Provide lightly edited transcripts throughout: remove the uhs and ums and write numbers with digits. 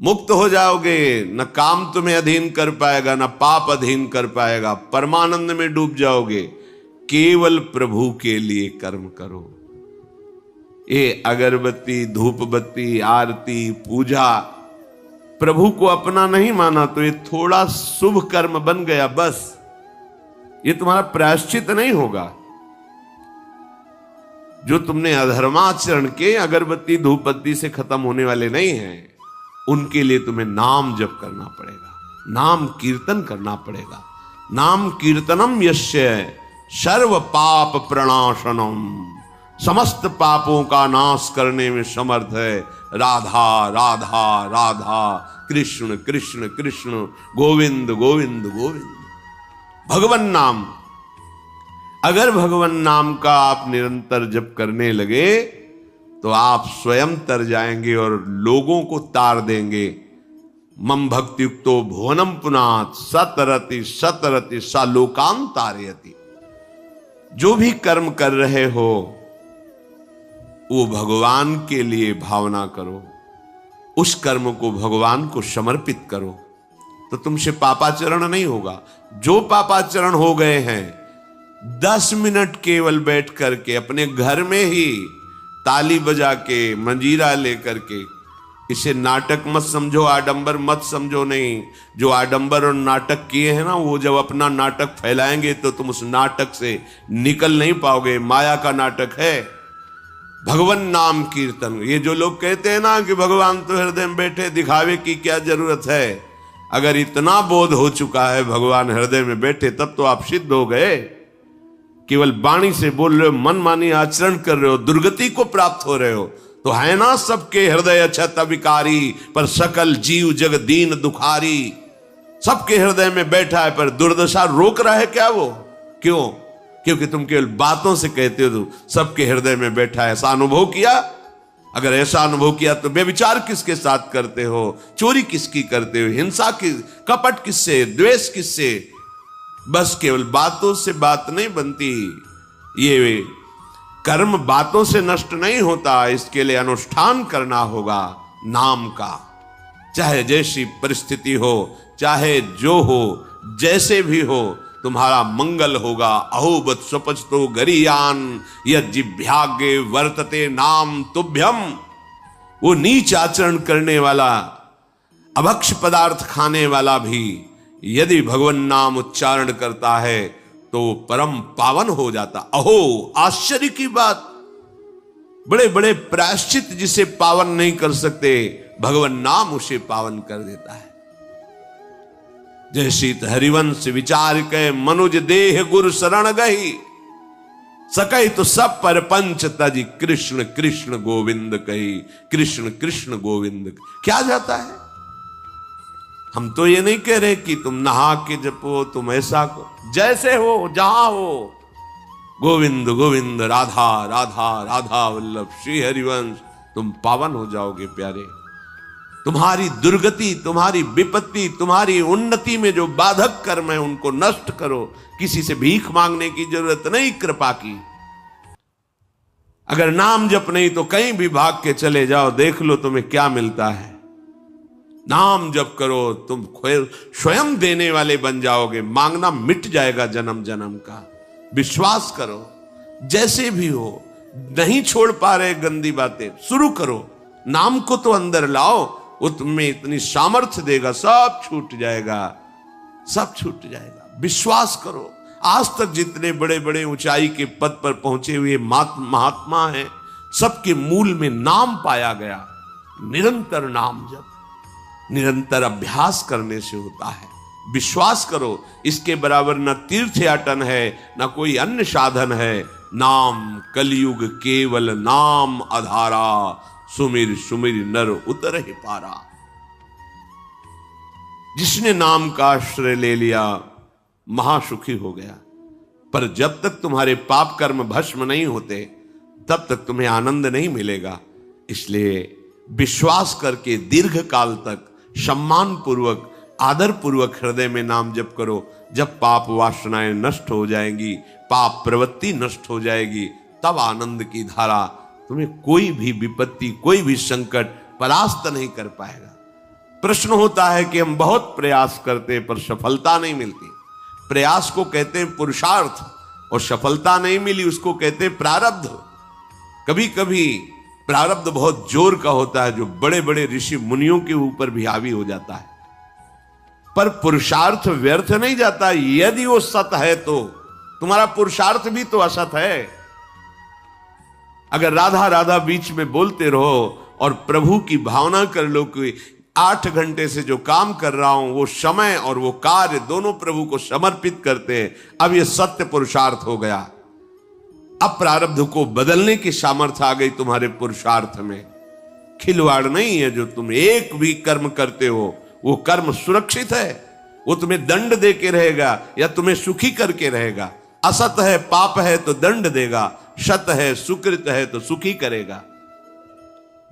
मुक्त हो जाओगे, न काम तुम्हें अधीन कर पाएगा, न पाप अधीन कर पाएगा, परमानंद में डूब जाओगे। केवल प्रभु के लिए कर्म करो। ये अगरबत्ती, धूप बत्ती, आरती, पूजा, प्रभु को अपना नहीं माना तो ये थोड़ा शुभ कर्म बन गया, बस। ये तुम्हारा प्रायश्चित नहीं होगा। जो तुमने अधर्माचरण के अगरबत्ती धूप बत्ती से खत्म होने वाले नहीं हैं, उनके लिए तुम्हें नाम जप करना पड़ेगा, नाम कीर्तन करना पड़ेगा। नाम कीर्तनम यस्य सर्व पाप प्रणाशनम, समस्त पापों का नाश करने में समर्थ है। राधा राधा राधा, कृष्ण कृष्ण कृष्ण, गोविंद गोविंद गोविंद। भगवन नाम, अगर भगवन नाम का आप निरंतर जप करने लगे तो आप स्वयं तर जाएंगे और लोगों को तार देंगे। मम भक्तियुक्तो भुवनम पुनात सतरति सतरति सा लोकान तारयति। जो भी कर्म कर रहे हो वो भगवान के लिए भावना करो, उस कर्म को भगवान को समर्पित करो, तो तुमसे पापाचरण नहीं होगा। जो पापाचरण हो गए हैं, 10 मिनट केवल बैठ करके अपने घर में ही ताली बजा के, मंजीरा लेकर के, इसे नाटक मत समझो, आडंबर मत समझो। नहीं, जो आडंबर और नाटक किए हैं ना, वो जब अपना नाटक फैलाएंगे तो तुम उस नाटक से निकल नहीं पाओगे। माया का नाटक है। भगवान नाम कीर्तन, ये जो लोग कहते हैं ना कि भगवान तो हृदय में बैठे, दिखावे की क्या जरूरत है। अगर इतना बोध हो चुका है भगवान हृदय में बैठे, तब तो आप सिद्ध हो गए। केवल वाणी से बोल रहे हो, मन मानी आचरण कर रहे हो, दुर्गति को प्राप्त हो रहे हो, तो है ना सबके हृदय अछत विकारी, पर सकल जीव जग दीन दुखारी। सबके हृदय में बैठा है, पर दुर्दशा रोक रहा है क्या वो? क्यों? क्योंकि तुम केवल बातों से कहते हो तो सबके हृदय में बैठा है। ऐसा अनुभव किया? अगर ऐसा अनुभव किया तो बेविचार किसके साथ करते हो, चोरी किसकी करते हो, हिंसा की, कपट किससे, द्वेष किससे? बस केवल बातों से बात नहीं बनती। ये कर्म बातों से नष्ट नहीं होता, इसके लिए अनुष्ठान करना होगा नाम का। चाहे जैसी परिस्थिति हो, चाहे जो हो, जैसे भी हो, तुम्हारा मंगल होगा। अहोबत स्वपचतो गरीयान यज्जिभ्यागे वर्तते नाम तुभ्यम। वो नीच आचरण करने वाला, अभक्ष पदार्थ खाने वाला भी यदि भगवान नाम उच्चारण करता है तो परम पावन हो जाता। अहो, आश्चर्य की बात! बड़े बड़े प्रायश्चित जिसे पावन नहीं कर सकते, भगवान नाम उसे पावन कर देता है। जय शीत हरिवंश विचार के मनुज देह गुरु शरण गही, सकई तो सब पर पंच तजी कृष्ण कृष्ण गोविंद कही। कृष्ण कृष्ण गोविंद क्या जाता है? हम तो ये नहीं कह रहे कि तुम नहा के जपो, तुम ऐसा को, जैसे हो, जहां हो, गोविंद गोविंद, राधा राधा राधा वल्लभ श्री हरिवंश, तुम पावन हो जाओगे प्यारे। तुम्हारी दुर्गति, तुम्हारी विपत्ति, तुम्हारी उन्नति में जो बाधक कर्म है उनको नष्ट करो। किसी से भीख मांगने की जरूरत नहीं, कृपा की। अगर नाम जप नहीं तो कहीं भी भाग के चले जाओ, देख लो तुम्हें क्या मिलता है। नाम जप करो, तुम स्वयं देने वाले बन जाओगे। मांगना मिट जाएगा जन्म जन्म का। विश्वास करो, जैसे भी हो। नहीं छोड़ पा रहे गंदी बातें, शुरू करो। नाम को तो अंदर लाओ, वो तुम्हें इतनी सामर्थ्य देगा, सब छूट जाएगा, सब छूट जाएगा। विश्वास करो। आज तक जितने बड़े बड़े ऊंचाई के पद पर पहुंचे हुए महात्मा हैं, सबके मूल में नाम पाया गया। निरंतर नाम जप, निरंतर अभ्यास करने से होता है। विश्वास करो, इसके बराबर न तीर्थयाटन है, न कोई अन्य साधन है। नाम कलयुग केवल नाम आधारा, सुमिर सुमिर नर उतर ही पारा। जिसने नाम का आश्रय ले लिया महासुखी हो गया। पर जब तक तुम्हारे पाप कर्म भस्म नहीं होते, तब तक तुम्हें आनंद नहीं मिलेगा। इसलिए विश्वास करके दीर्घ काल तक सम्मान पूर्वक, आदर पूर्वक हृदय में नाम जप करो। जब पाप वासनाएं नष्ट हो जाएंगी, पाप प्रवृत्ति नष्ट हो जाएगी, तब आनंद की धारा, तुम्हें कोई भी विपत्ति, कोई भी संकट परास्त नहीं कर पाएगा। प्रश्न होता है कि हम बहुत प्रयास करते हैं पर सफलता नहीं मिलती। प्रयास को कहते हैं पुरुषार्थ, और सफलता नहीं मिली उसको कहते हैं प्रारब्ध। कभी कभी प्रारब्ध बहुत जोर का होता है जो बड़े बड़े ऋषि मुनियों के ऊपर भी हावी हो जाता है, पर पुरुषार्थ व्यर्थ नहीं जाता। यदि वो सत है तो तुम्हारा पुरुषार्थ भी तो असत है। अगर राधा राधा बीच में बोलते रहो और प्रभु की भावना कर लो कि 8 घंटे से जो काम कर रहा हूं वो समय और वो कार्य दोनों प्रभु को समर्पित करते हैं, अब ये सत्य पुरुषार्थ हो गया। अब प्रारब्ध को बदलने की सामर्थ्य आ गई तुम्हारे पुरुषार्थ में। खिलवाड़ नहीं है। जो तुम एक भी कर्म करते हो वो कर्म सुरक्षित है, वो तुम्हें दंड दे के रहेगा या तुम्हें सुखी करके रहेगा। असत है, पाप है तो दंड देगा, सत है, सुकृत है तो सुखी करेगा।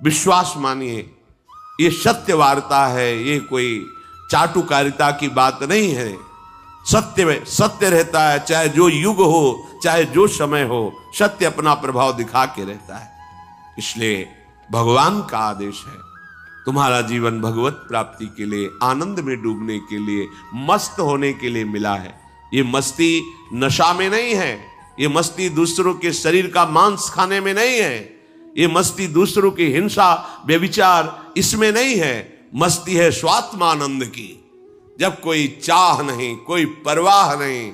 विश्वास मानिए, ये सत्य वार्ता है, ये कोई चाटुकारिता की बात नहीं है। सत्य में सत्य रहता है, चाहे जो युग हो चाहे जो समय हो, सत्य अपना प्रभाव दिखा के रहता है। इसलिए भगवान का आदेश है, तुम्हारा जीवन भगवत प्राप्ति के लिए, आनंद में डूबने के लिए, मस्त होने के लिए मिला है। ये मस्ती नशा में नहीं है, ये मस्ती दूसरों के शरीर का मांस खाने में नहीं है, ये मस्ती दूसरों की हिंसा व्यभिचार इसमें नहीं है। मस्ती है स्वात्मानंद की। जब कोई चाह नहीं, कोई परवाह नहीं,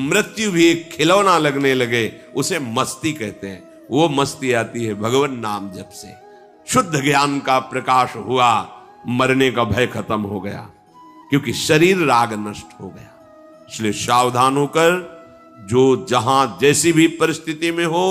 मृत्यु भी एक खिलौना लगने लगे, उसे मस्ती कहते हैं। वो मस्ती आती है भगवान नाम जप से। शुद्ध ज्ञान का प्रकाश हुआ, मरने का भय खत्म हो गया, क्योंकि शरीर राग नष्ट हो गया। इसलिए सावधान होकर जो जहां जैसी भी परिस्थिति में हो,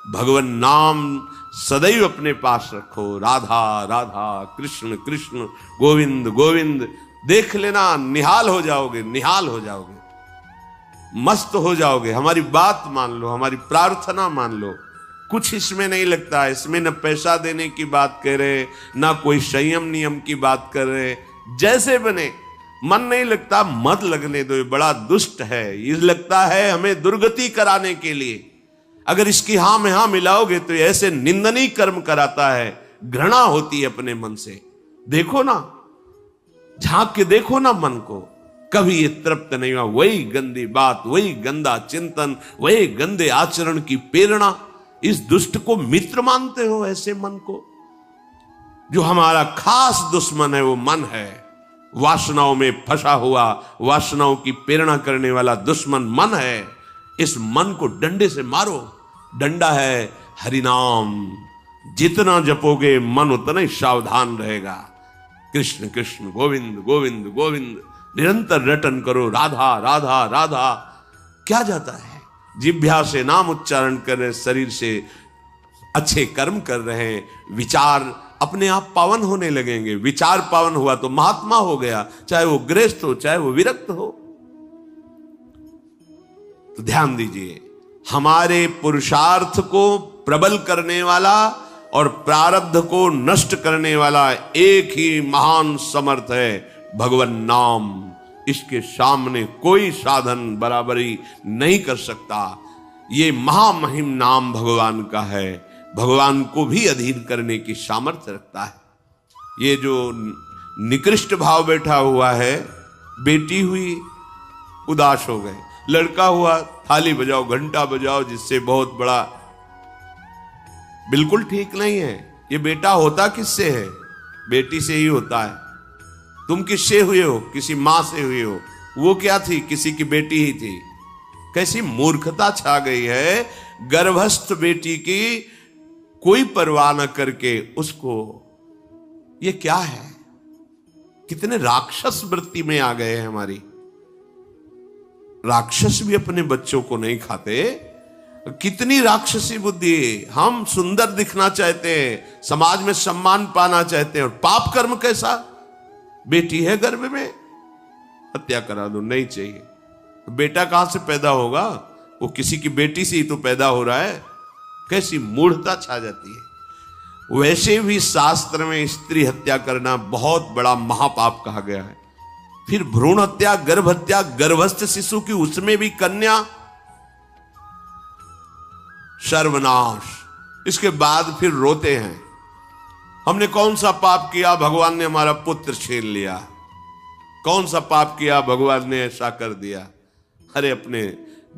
भगवान नाम सदैव अपने पास रखो। राधा राधा, कृष्ण कृष्ण, गोविंद गोविंद। देख लेना, निहाल हो जाओगे, निहाल हो जाओगे, मस्त हो जाओगे। हमारी बात मान लो, हमारी प्रार्थना मान लो। कुछ इसमें नहीं लगता, इसमें न पैसा देने की बात कर रहे, ना कोई संयम नियम की बात कर रहे। जैसे बने, मन नहीं लगता, मत लगने दो, ये बड़ा दुष्ट है। ये लगता है हमें दुर्गति कराने के लिए। अगर इसकी हां में हां मिलाओगे तो ऐसे निंदनीय कर्म कराता है, घृणा होती है अपने मन से। देखो ना, झांक के देखो ना मन को, कभी ये तृप्त नहीं हुआ। वही गंदी बात, वही गंदा चिंतन, वही गंदे आचरण की प्रेरणा। इस दुष्ट को मित्र मानते हो, ऐसे मन को? जो हमारा खास दुश्मन है वो मन है। वासनाओं में फंसा हुआ, वासनाओं की प्रेरणा करने वाला दुश्मन मन है। इस मन को डंडे से मारो। डंडा है हरिनाम। जितना जपोगे मन उतना ही सावधान रहेगा। कृष्ण कृष्ण, गोविंद गोविंद गोविंद, निरंतर रटन करो। राधा राधा राधा। क्या जाता है? जिह्वा से नाम उच्चारण कर रहे, शरीर से अच्छे कर्म कर रहे हैं, विचार अपने आप पावन होने लगेंगे। विचार पावन हुआ तो महात्मा हो गया, चाहे वो गृहस्थ हो चाहे वो विरक्त हो। तो ध्यान दीजिए, हमारे पुरुषार्थ को प्रबल करने वाला और प्रारब्ध को नष्ट करने वाला एक ही महान समर्थ है, भगवान नाम। इसके सामने कोई साधन बराबरी नहीं कर सकता। ये महामहिम नाम भगवान का है, भगवान को भी अधीन करने की सामर्थ्य रखता है। ये जो निकृष्ट भाव बैठा हुआ है, बेटी हुई उदास हो गए, लड़का हुआ थाली बजाओ, घंटा बजाओ, जिससे बहुत बड़ा, बिल्कुल ठीक नहीं है। ये बेटा होता किससे है? बेटी से ही होता है। तुम किससे हुए हो? किसी मां से हुए हो। वो क्या थी? किसी की बेटी ही थी। कैसी मूर्खता छा गई है, गर्भस्थ बेटी की कोई परवाह न करके उसको, ये क्या है? कितने राक्षस वृत्ति में आ गए हैं हमारी। राक्षस भी अपने बच्चों को नहीं खाते। कितनी राक्षसी बुद्धि। हम सुंदर दिखना चाहते हैं, समाज में सम्मान पाना चाहते हैं, और पाप कर्म कैसा? बेटी है गर्भ में, हत्या करा दो, नहीं चाहिए। बेटा कहां से पैदा होगा? वो किसी की बेटी से ही तो पैदा हो रहा है। कैसी मूढ़ता छा जाती है। वैसे भी शास्त्र में स्त्री हत्या करना बहुत बड़ा महापाप कहा गया है। फिर भ्रूण हत्या, गर्भ हत्या, गर्भस्थ शिशु की, उसमें भी कन्या, सर्वनाश। इसके बाद फिर रोते हैं हमने कौन सा पाप किया, भगवान ने हमारा पुत्र छीन लिया। कौन सा पाप किया, भगवान ने ऐसा कर दिया। अरे अपने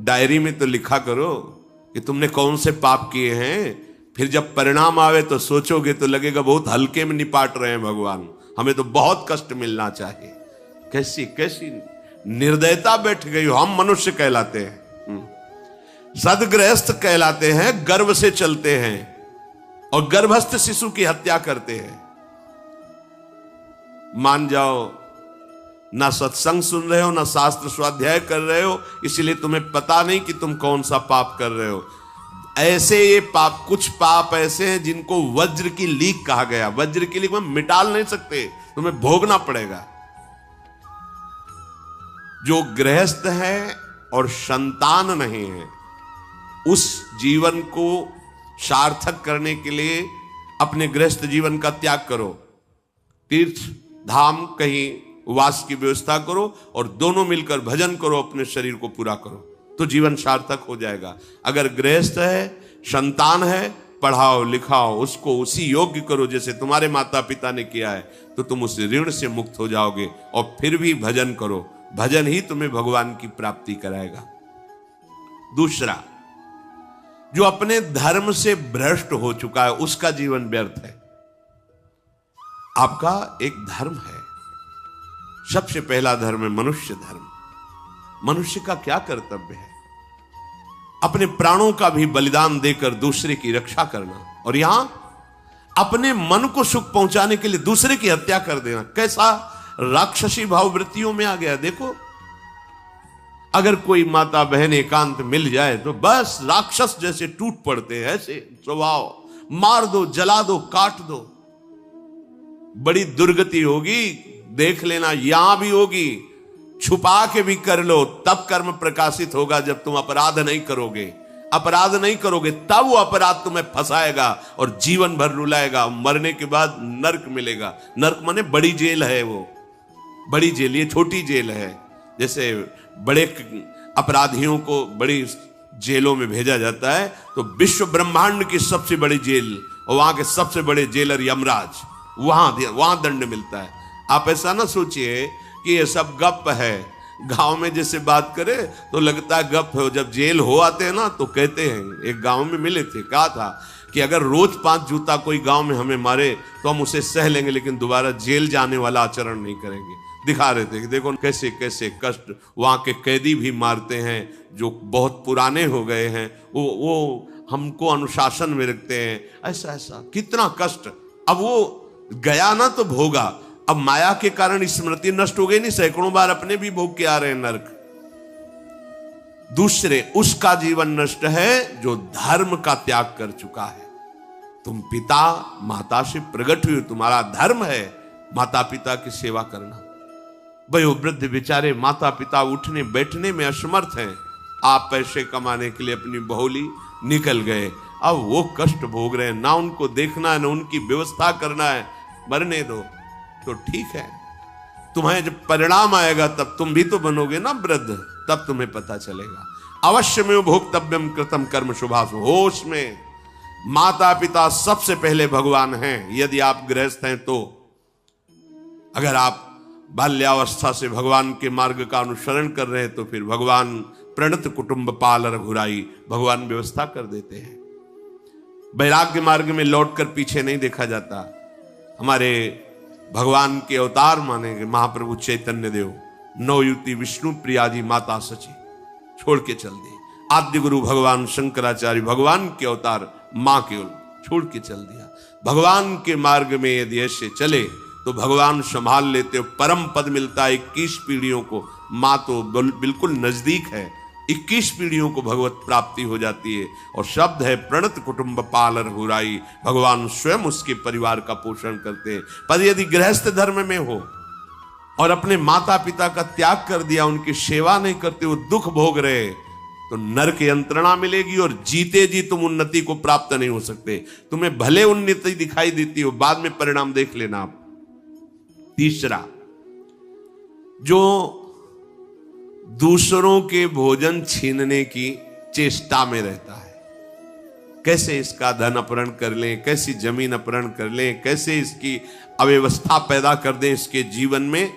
डायरी में तो लिखा करो कि तुमने कौन से पाप किए हैं। फिर जब परिणाम आवे तो सोचोगे तो लगेगा बहुत हल्के में निपाट रहे हैं भगवान, हमें तो बहुत कष्ट मिलना चाहिए। कैसी कैसी निर्दयता बैठ गई हो। हम मनुष्य कहलाते हैं, सदगृहस्थ कहलाते हैं, गर्व से चलते हैं और गर्भस्थ शिशु की हत्या करते हैं। मान जाओ, ना सत्संग सुन रहे हो, ना शास्त्र स्वाध्याय कर रहे हो, इसलिए तुम्हें पता नहीं कि तुम कौन सा पाप कर रहे हो। ऐसे ये पाप, कुछ पाप ऐसे हैं जिनको वज्र की लीक कहा गया। वज्र की लीक में मिटाल नहीं सकते, तुम्हें भोगना पड़ेगा। जो गृहस्थ है और संतान नहीं है, उस जीवन को सार्थक करने के लिए अपने गृहस्थ जीवन का त्याग करो, तीर्थ धाम कहीं वास की व्यवस्था करो और दोनों मिलकर भजन करो, अपने शरीर को पूरा करो, तो जीवन सार्थक हो जाएगा। अगर गृहस्थ है, संतान है, पढ़ाओ लिखाओ, उसको उसी योग्य करो जैसे तुम्हारे माता पिता ने किया है, तो तुम उस ऋण से मुक्त हो जाओगे। और फिर भी भजन करो, भजन ही तुम्हें भगवान की प्राप्ति कराएगा। दूसरा, जो अपने धर्म से भ्रष्ट हो चुका है उसका जीवन व्यर्थ है। आपका एक धर्म है, सबसे पहला धर्म है मनुष्य धर्म। मनुष्य का क्या कर्तव्य है? अपने प्राणों का भी बलिदान देकर दूसरे की रक्षा करना, और यहां अपने मन को सुख पहुंचाने के लिए दूसरे की हत्या कर देना। कैसा राक्षसी भाव वृत्तियों में आ गया। देखो, अगर कोई माता बहन एकांत मिल जाए तो बस राक्षस जैसे टूट पड़ते हैं, ऐसे स्वभाव, मार दो, जला दो, काट दो। बड़ी दुर्गति होगी, देख लेना, यहां भी होगी। छुपा के भी कर लो, तब कर्म प्रकाशित होगा। जब तुम अपराध नहीं करोगे, अपराध नहीं करोगे, तब वो अपराध तुम्हें फंसाएगा और जीवन भर रुलाएगा। मरने के बाद नर्क मिलेगा। नर्क माने बड़ी जेल है, वो बड़ी जेल, ये छोटी जेल है। जैसे बड़े अपराधियों को बड़ी जेलों में भेजा जाता है, तो विश्व ब्रह्मांड की सबसे बड़ी जेल और वहां के सबसे बड़े जेलर यमराज, वहां दंड मिलता है। आप ऐसा ना सोचिए कि ये सब गप है। गांव में जैसे बात करे तो लगता है गप है। जब जेल हो आते हैं ना तो कहते हैं, एक गांव में मिले थे, कहा था कि अगर रोज 5 जूता कोई गांव में हमें मारे तो हम उसे सह लेंगे, लेकिन दोबारा जेल जाने वाला आचरण नहीं करेंगे। दिखा रहे थे कि देखो कैसे कैसे कष्ट वहां के कैदी भी मारते हैं जो बहुत पुराने हो गए हैं। वो हमको अनुशासन में रखते हैं, ऐसा ऐसा कितना कष्ट। अब वो गया ना तो भोगा, अब माया के कारण स्मृति नष्ट हो गई नहीं, सैकड़ों बार अपने भी भोग के आ रहे हैं नरक। दूसरे, उसका जीवन नष्ट है जो धर्म का त्याग कर चुका है। तुम पिता माता से प्रकट हुए, तुम्हारा धर्म है माता पिता की सेवा करना। वयोवृद्ध बेचारे माता पिता उठने बैठने में असमर्थ हैं, आप पैसे कमाने के लिए अपनी बहुली निकल गए। अब वो कष्ट भोग रहे हैं, ना उनको देखना है ना उनकी व्यवस्था करना है। मरने दो तो ठीक है, तुम्हें जब परिणाम आएगा तब तुम भी तो बनोगे ना वृद्ध, तब तुम्हें पता चलेगा। अवश्य में भोक्तव्यम कृतम कर्म शुभाशु। होश में माता पिता सबसे पहले भगवान हैं, यदि आप गृहस्थ हैं तो। अगर आप बाल्यावस्था से भगवान के मार्ग का अनुसरण कर रहे हैं तो फिर भगवान प्रणत कुटुंब पाल रघुराई, भगवान व्यवस्था कर देते हैं। वैराग्य मार्ग में लौटकर पीछे नहीं देखा जाता। हमारे भगवान के अवतार मानेंगे महाप्रभु चैतन्य देव, नवयुति विष्णु प्रिया जी माता सची छोड़ के चल दिए। आद्य गुरु भगवान शंकराचार्य भगवान के अवतार मां केवल छोड़ के चल दिया। भगवान के मार्ग में यदि ऐसे चले तो भगवान संभाल लेते हो, परम पद मिलता है 21 पीढ़ियों को। मां तो बिल्कुल नजदीक है, 21 पीढ़ियों को भगवत प्राप्ति हो जाती है। और शब्द है प्रणत कुटुंब पाल रघुराई, भगवान स्वयं उसके परिवार का पोषण करते हैं। पर यदि गृहस्थ धर्म में हो और अपने माता पिता का त्याग कर दिया, उनकी सेवा नहीं करते, वो दुख भोग रहे, तो नरक यंत्रणा मिलेगी और जीते जी तुम उन्नति को प्राप्त नहीं हो सकते। तुम्हें भले उन्नति दिखाई देती हो, बाद में परिणाम देख लेना आप। तीसरा, जो दूसरों के भोजन छीनने की चेष्टा में रहता है, कैसे इसका धन अपहरण कर लें, कैसी जमीन अपहरण कर लें, कैसे इसकी अव्यवस्था पैदा कर दें इसके जीवन में।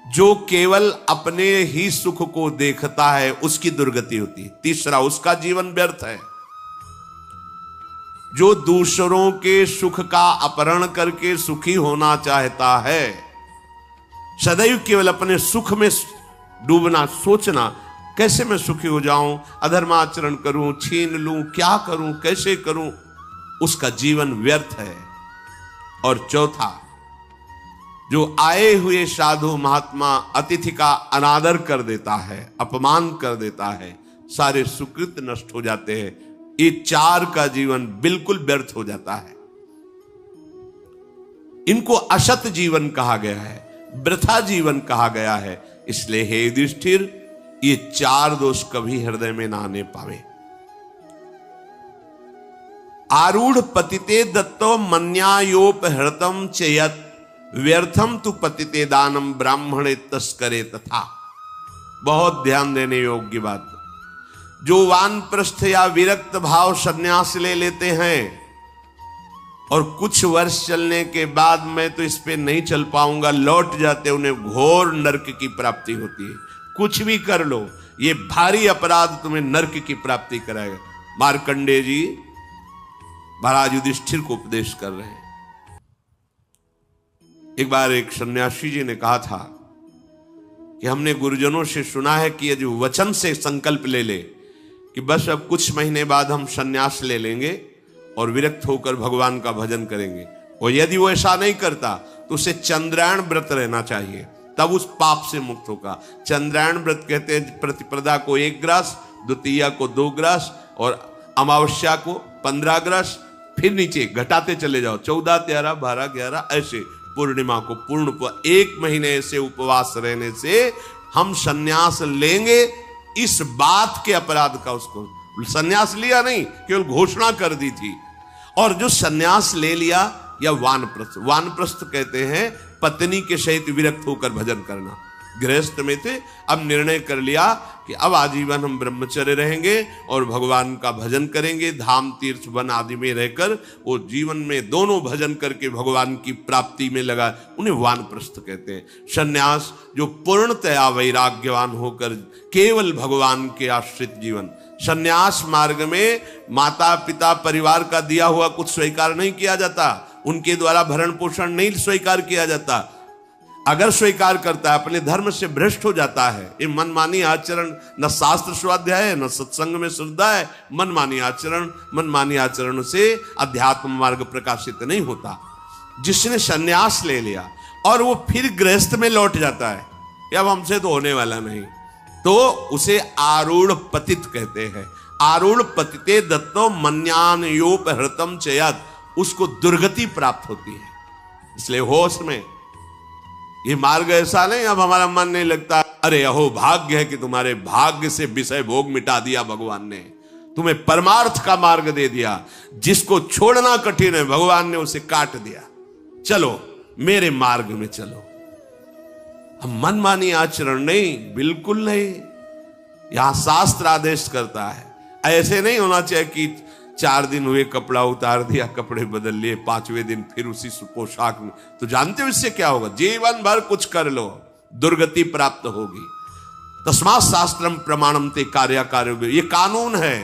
जो केवल अपने ही सुख को देखता है उसकी दुर्गति होती है। तीसरा, उसका जीवन व्यर्थ है। जो दूसरों के सुख का अपहरण करके सुखी होना चाहता है, सदैव केवल अपने सुख में डूबना, सोचना कैसे मैं सुखी हो जाऊं, अधर्माचरण करूं, छीन लूं, क्या करूं, कैसे करूं, उसका जीवन व्यर्थ है। और चौथा, जो आए हुए साधु महात्मा अतिथि का अनादर कर देता है, अपमान कर देता है, सारे सुकृत नष्ट हो जाते हैं। ये चार का जीवन बिल्कुल व्यर्थ हो जाता है। इनको असत जीवन कहा गया है, वृथा जीवन कहा गया है। इसलिए हे युधिष्ठिर, ये चार दोष कभी हृदय में ना आने पावे। आरूढ़ पतिते दत्तो मन्यायोपहृतम चेयत व्यर्थम तु पतिते दानम ब्राह्मणे तस्करे तथा। बहुत ध्यान देने योग्य बात। जो वानप्रस्थ या विरक्त भाव संन्यास ले लेते हैं और कुछ वर्ष चलने के बाद मैं तो इस पे नहीं चल पाऊंगा लौट जाते, उन्हें घोर नरक की प्राप्ति होती है। कुछ भी कर लो, ये भारी अपराध तुम्हें नरक की प्राप्ति कराएगा। मार्कंडेय जी महाराज युधिष्ठिर को उपदेश कर रहे हैं। एक बार एक सन्यासी जी ने कहा था कि हमने गुरुजनों से सुना है कि ये जो वचन से संकल्प ले ले कि बस अब कुछ महीने बाद हम सन्यास ले लेंगे और विरक्त होकर भगवान का भजन करेंगे, और यदि वो ऐसा नहीं करता तो उसे चंद्रायण व्रत रहना चाहिए, तब उस पाप से मुक्त होगा। चंद्रायण व्रत कहते हैं प्रतिपदा को 1 ग्रास, द्वितीया को 2 ग्रास और अमावस्या को 15 ग्रास, फिर नीचे घटाते चले जाओ 14, 13, 12, 11, ऐसे पूर्णिमा को पूर्ण 1 महीने ऐसे उपवास रहने से हम सन्यास लेंगे। इस बात के अपराध का उसको सन्यास लिया नहीं, केवल घोषणा कर दी थी। और जो सन्यास ले लिया या वानप्रस्थ, वानप्रस्थ कहते हैं पत्नी के सहित विरक्त होकर भजन करना। गृहस्थ में थे, अब निर्णय कर लिया कि अब आजीवन हम ब्रह्मचर्य रहेंगे और भगवान का भजन करेंगे, धाम तीर्थ वन आदि में रहकर वो जीवन में दोनों भजन करके भगवान की प्राप्ति में लगा, उन्हें वानप्रस्थ कहते हैं। सन्यास जो पूर्णतया वैराग्यवान होकर केवल भगवान के आश्रित जीवन। सन्यास मार्ग में माता पिता परिवार का दिया हुआ कुछ स्वीकार नहीं किया जाता, उनके द्वारा भरण पोषण नहीं स्वीकार किया जाता। अगर स्वीकार करता है अपने धर्म से भ्रष्ट हो जाता है। ये मनमानी आचरण, न शास्त्र स्वाध्याय है न सत्संग में श्रद्धा है। मनमानी आचरण से अध्यात्म मार्ग प्रकाशित नहीं होता। जिसने सन्यास ले लिया और वो फिर गृहस्थ में लौट जाता है कि अब हमसे तो होने वाला नहीं, तो उसे आरूढ़ पतित कहते हैं। आरूढ़ पतिते दत्तो मन्यानयोपहृतम चयत, उसको दुर्गति प्राप्त होती है। इसलिए होश में, ये मार्ग ऐसा नहीं अब हमारा मन नहीं लगता, अरे अहो भाग्य है कि तुम्हारे भाग्य से विषय भोग मिटा दिया भगवान ने, तुम्हें परमार्थ का मार्ग दे दिया। जिसको छोड़ना कठिन है भगवान ने उसे काट दिया, चलो मेरे मार्ग में चलो। हम मनमानी आचरण नहीं, बिल्कुल नहीं। यहां शास्त्र आदेश करता है, ऐसे नहीं होना चाहिए कि 4 दिन हुए कपड़ा उतार दिया, कपड़े बदल लिए, 5वें दिन फिर उसी पोशाक में। तो जानते हो इससे क्या होगा? जीवन भर कुछ कर लो, दुर्गति प्राप्त होगी। तस्मात् शास्त्रम प्रमाणम ते कार्य, ये कानून है।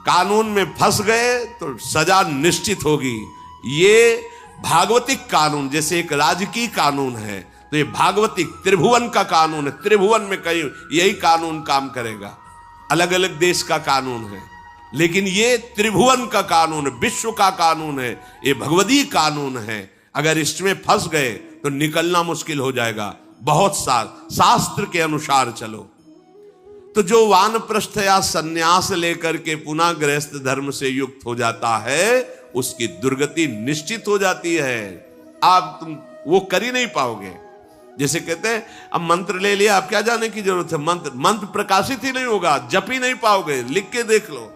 कानून में फंस गए तो सजा निश्चित होगी। ये भागवतिक कानून, जैसे एक राजकीय कानून है, तो ये भागवतिक त्रिभुवन का कानून है। त्रिभुवन में कहीं यही कानून काम करेगा। अलग अलग देश का कानून है, लेकिन ये त्रिभुवन का कानून है, विश्व का कानून है, ये भगवदीय कानून है। अगर इसमें फंस गए तो निकलना मुश्किल हो जाएगा। बहुत शास्त्र के अनुसार चलो। तो जो वानप्रस्थ या सन्यास लेकर के पुनः गृहस्थ धर्म से युक्त हो जाता है, उसकी दुर्गति निश्चित हो जाती है। आप तुम वो कर ही नहीं पाओगे। जैसे कहते हैं अब मंत्र ले लिया, आप क्या जाने की जरूरत है? मंत्र प्रकाशित ही नहीं होगा, जप ही नहीं पाओगे। लिख के देख लो,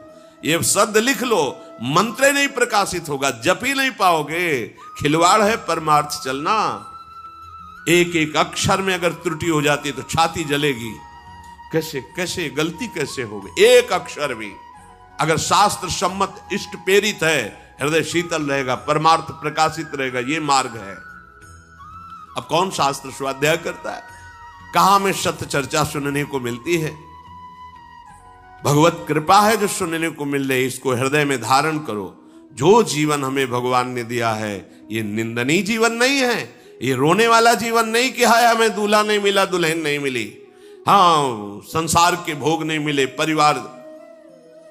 ये शब्द लिख लो, मंत्र नहीं प्रकाशित होगा, जप ही नहीं पाओगे। खिलवाड़ है परमार्थ चलना। एक एक अक्षर में अगर त्रुटि हो जाती है तो छाती जलेगी। कैसे गलती कैसे होगी? एक अक्षर भी। अगर शास्त्र सम्मत इष्ट प्रेरित है, हृदय शीतल रहेगा, परमार्थ प्रकाशित रहेगा, ये मार्ग है। अब कौन शास्त्र स्वाध्याय करता है? कहां में सत्य चर्चा सुनने को मिलती है? भगवत कृपा है जो सुनने को मिल रही, इसको हृदय में धारण करो। जो जीवन हमें भगवान ने दिया है ये निंदनीय जीवन नहीं है, ये रोने वाला जीवन नहीं कि हाय हमें दूल्हा नहीं मिला, दुल्हन नहीं मिली, हाँ संसार के भोग नहीं मिले, परिवार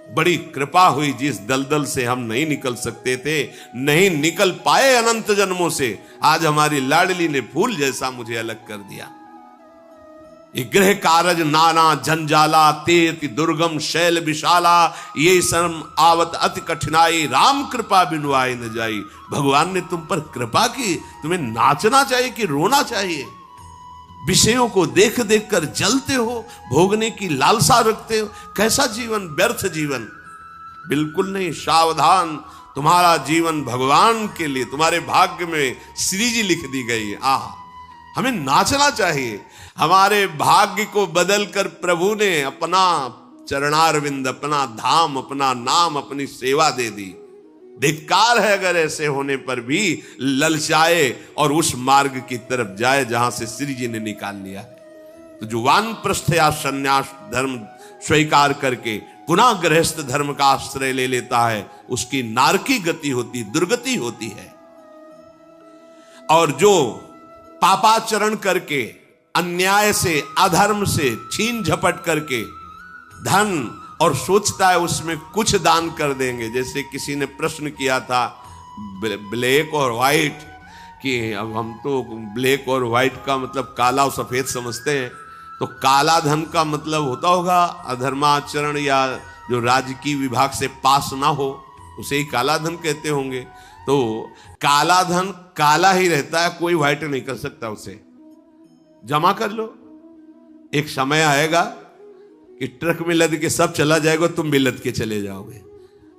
बड़ी कृपा हुई जिस दलदल से हम नहीं निकल सकते थे, नहीं निकल पाए अनंत जन्मों से, आज हमारी लाडली ने फूल जैसा मुझे अलग कर दिया। ये गृह कारज नाना जंजाला, ते अति दुर्गम शैल विशाला, ये शर्म आवत अति कठिनाई, राम कृपा बिनु आए न जाई। भगवान ने तुम पर कृपा की, तुम्हें नाचना चाहिए कि रोना चाहिए? विषयों को देख देख कर जलते हो, भोगने की लालसा रखते हो, कैसा जीवन, व्यर्थ जीवन। बिल्कुल नहीं, सावधान, तुम्हारा जीवन भगवान के लिए, तुम्हारे भाग्य में श्री जी लिख दी गई है। आह, हमें नाचना चाहिए। हमारे भाग्य को बदलकर प्रभु ने अपना चरणारविंद, अपना धाम, अपना नाम, अपनी सेवा दे दी। धिक्कार है अगर ऐसे होने पर भी ललचाए और उस मार्ग की तरफ जाए जहां से श्री जी ने निकाल लिया है। तो जो वानप्रस्थ या संन्यास धर्म स्वीकार करके पुनः गृहस्थ धर्म का आश्रय ले लेता है, उसकी नारकी गति होती, दुर्गति होती है। और जो पापाचरण करके, अन्याय से, अधर्म से छीन झपट करके धन और सोचता है उसमें कुछ दान कर देंगे, जैसे किसी ने प्रश्न किया था ब्लैक और व्हाइट, कि अब हम तो ब्लैक और व्हाइट का मतलब काला और सफेद समझते हैं, तो काला धन का मतलब होता होगा अधर्माचरण या जो राजकीय विभाग से पास ना हो, उसे ही काला धन कहते होंगे। तो काला धन काला ही रहता है, कोई व्हाइट नहीं कर सकता उसे। जमा कर लो, एक समय आएगा कि ट्रक में लद के सब चला जाएगा, तुम भी लद के चले जाओगे।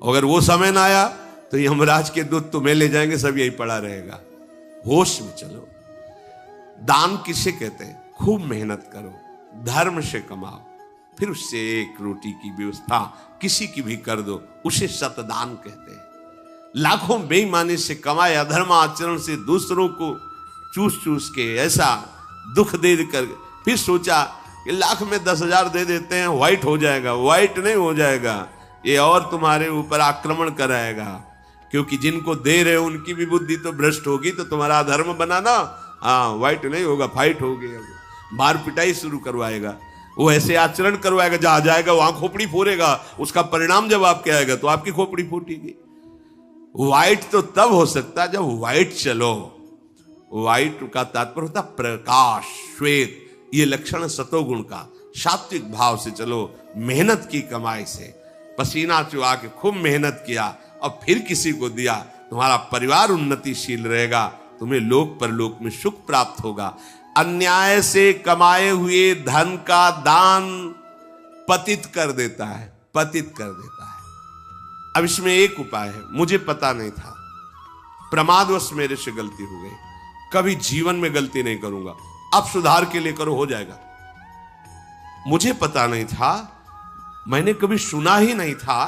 अगर वो समय ना आया तो यमराज के दूत तुम्हें ले जाएंगे, सब यही पड़ा रहेगा। होश में चलो। दान किसे कहते हैं? खूब मेहनत करो, धर्म से कमाओ, फिर उससे एक रोटी की व्यवस्था किसी की भी कर दो, उसे सतदान कहते हैं। लाखों बेईमानी से कमाए, अधर्म आचरण से दूसरों को चूस चूस के ऐसा दुख दे कर फिर सोचा कि लाख में 10,000 दे देते हैं, व्हाइट हो जाएगा। व्हाइट नहीं हो जाएगा, ये और तुम्हारे ऊपर आक्रमण कराएगा, क्योंकि जिनको दे रहे हो उनकी भी बुद्धि तो भ्रष्ट होगी, तो तुम्हारा धर्म बनाना, हाँ व्हाइट नहीं होगा, फाइट होगी, मार पिटाई शुरू करवाएगा। वो ऐसे आचरण करवाएगा, जहां जाएगा वहां खोपड़ी फोड़ेगा, उसका परिणाम जब आपके आएगा तो आपकी खोपड़ी फूटेगी। व्हाइट तो तब हो सकता जब व्हाइट चलो। व्हाइट का तात्पर्य होता प्रकाश, श्वेत, ये लक्षण सतोगुण का। सात्विक भाव से चलो, मेहनत की कमाई से, पसीना चुआ के खूब मेहनत किया और फिर किसी को दिया, तुम्हारा परिवार उन्नतिशील रहेगा, तुम्हें लोक परलोक में सुख प्राप्त होगा। अन्याय से कमाए हुए धन का दान पतित कर देता है, पतित कर देता है। अब इसमें एक उपाय है, मुझे पता नहीं था, प्रमादवश मेरे से गलती हो गई, कभी जीवन में गलती नहीं करूंगा, अब सुधार के लिए करो, हो जाएगा। मुझे पता नहीं था, मैंने कभी सुना ही नहीं था,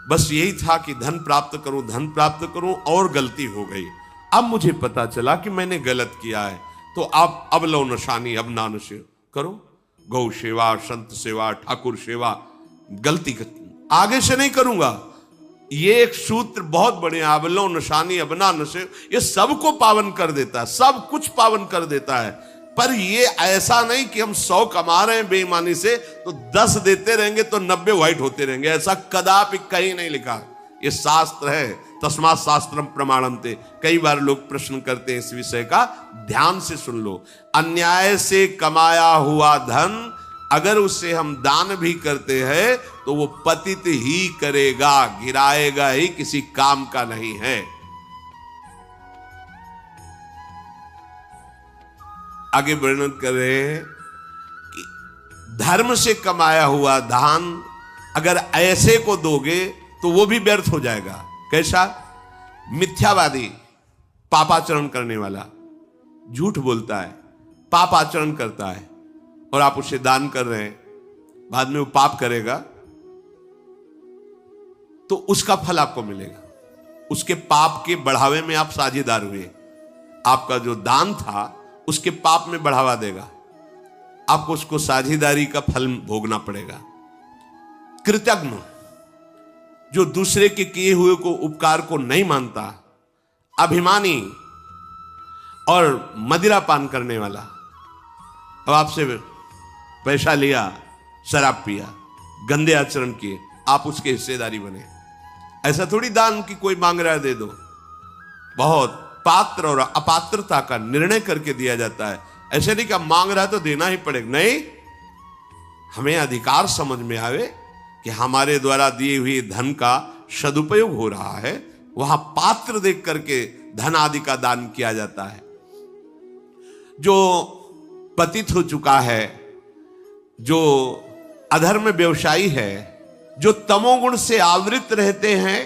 बस यही था कि धन प्राप्त करूं, धन प्राप्त करूं, और गलती हो गई। अब मुझे पता चला कि मैंने गलत किया है, तो आप अब लो नशानी, अब ना नशे करो, गौ सेवा, संत सेवा, ठाकुर सेवा, गलती आगे से नहीं करूंगा। ये एक सूत्र बहुत बड़े, अबलो नशानी अबना नशे, ये सबको पावन कर देता है, सब कुछ पावन कर देता है। पर ये ऐसा नहीं कि हम 100 कमा रहे हैं बेईमानी से तो 10 देते रहेंगे तो 90 व्हाइट होते रहेंगे, ऐसा कदापि कहीं नहीं लिखा। ये शास्त्र है, तस्मात् शास्त्रम प्रमाणन्ते। कई बार लोग प्रश्न करते हैं इस विषय का, ध्यान से सुन लो। अन्याय से कमाया हुआ धन अगर उससे हम दान भी करते हैं तो वो पतित ही करेगा, गिराएगा ही, किसी काम का नहीं है। आगे वर्णन कर रहे हैं कि धर्म से कमाया हुआ दान अगर ऐसे को दोगे तो वो भी व्यर्थ हो जाएगा। कैसा? मिथ्यावादी, पापाचरण करने वाला, झूठ बोलता है, पापाचरण करता है, और आप उसे दान कर रहे हैं, बाद में वो पाप करेगा, तो उसका फल आपको मिलेगा। उसके पाप के बढ़ावे में आप साझेदार हुए। आपका जो दान था उसके पाप में बढ़ावा देगा, आपको उसको साझेदारी का फल भोगना पड़ेगा। कृतज्ञ, जो दूसरे के किए हुए को उपकार को नहीं मानता, अभिमानी और मदिरा पान करने वाला, अब आपसे पैसा लिया, शराब पिया, गंदे आचरण किए, आप उसके हिस्सेदारी बने। ऐसा थोड़ी दान की कोई मांग रहा है दे दो। बहुत पात्र और अपात्रता का निर्णय करके दिया जाता है। ऐसे नहीं कि मांग रहा है तो देना ही पड़ेगा, नहीं। हमें अधिकार समझ में आवे कि हमारे द्वारा दिए हुए धन का सदुपयोग हो रहा है, वहां पात्र देख करके धन आदि का दान किया जाता है। जो पतित हो चुका है, जो अधर्म व्यवसायी है, जो तमोगुण से आवृत रहते हैं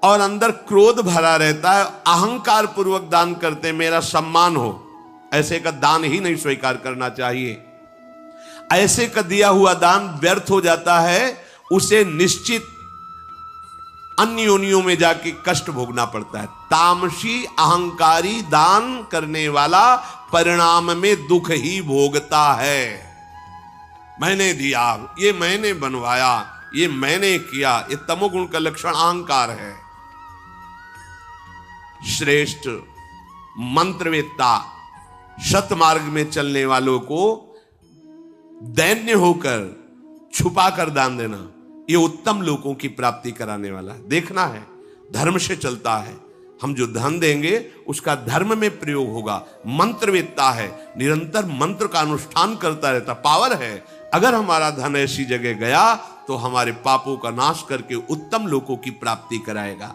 और अंदर क्रोध भरा रहता है, अहंकार पूर्वक दान करते, मेरा सम्मान हो, ऐसे का दान ही नहीं स्वीकार करना चाहिए। ऐसे का दिया हुआ दान व्यर्थ हो जाता है, उसे निश्चित अन्य योनियों में जाके कष्ट भोगना पड़ता है। तामसी अहंकारी दान करने वाला परिणाम में दुख ही भोगता है। मैंने दिया, ये मैंने बनवाया, ये मैंने किया, ये तमोगुण का लक्षण अहंकार है। श्रेष्ठ मंत्रवेत्ता, सतमार्ग में चलने वालों को दैन्य होकर छुपा कर दान देना, ये उत्तम लोगों की प्राप्ति कराने वाला है। देखना है, धर्म से चलता है। हम जो धन देंगे उसका धर्म में प्रयोग होगा। मंत्रवेत्ता है, निरंतर मंत्र का अनुष्ठान करता रहता, पावर है। अगर हमारा धन ऐसी जगह गया तो हमारे पापों का नाश करके उत्तम लोगों की प्राप्ति कराएगा।